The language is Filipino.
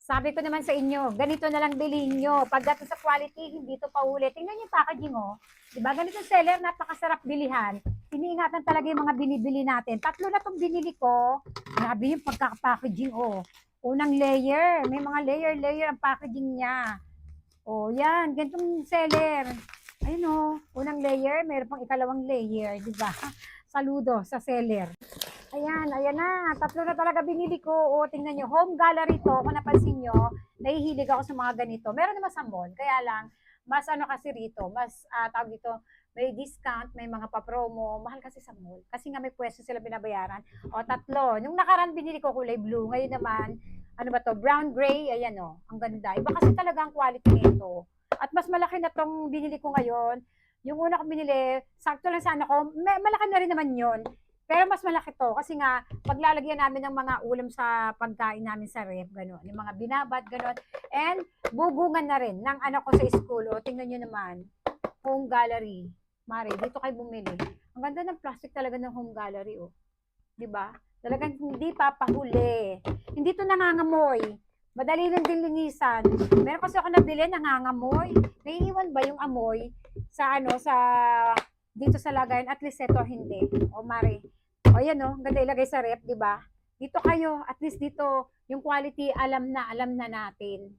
Sabi ko naman sa inyo, ganito na lang bilhin nyo. Pagdating sa quality, hindi to paulit. Tingnan yung packaging, oh. Diba? Ganito seller, napakasarap bilihan. Iniingatan talaga yung mga binibili natin. Tatlo na itong binili ko. Grabe yung pagkakapackaging, oh. Unang layer. May mga layer ang packaging niya. Oh, yan. Ganitong seller. Ayun, oh. Unang layer, mayroon pang ikalawang layer. Diba? Saludo sa seller. Ayan na. Tatlo na talaga binili ko. O, tingnan nyo. Home gallery to. Kung napansin nyo, nahihilig ako sa mga ganito. Meron naman sa mall. Kaya lang, mas ano kasi rito, mas tawag dito, may discount, may mga pa-promo. Mahal kasi sa mall. Kasi nga may pwesto sila binabayaran. O, tatlo. Nung nakaraan binili ko kulay blue. Ngayon naman, ano ba to? Brown gray. Ayan o. Ang ganda. Iba kasi talaga ang quality nito. At mas malaki na tong binili ko ngayon. Yung una ko binili, sakto lang sana ko. Malaki na rin naman yon. Pero mas malaki to kasi nga paglalagyan namin ng mga ulam sa pagkain namin sa ref, gano'n. Yung mga binabad, gano'n. And bugungan na rin ng anak ko sa school. O, tingnan nyo naman. Home gallery. Mari, dito kayo bumili. Ang ganda ng plastic talaga ng home gallery, oh. 'Di ba? Talagang hindi papahuli. Hindi to nangangamoy. Madali lang din linisan. Meron kasi ako nabili nangangamoy. Naiiwan ba yung amoy sa ano sa dito sa lagayan? At least ito hindi. O mari. O yan o, ganda ilagay sa rep, 'di ba? Dito kayo, at least dito yung quality alam na natin.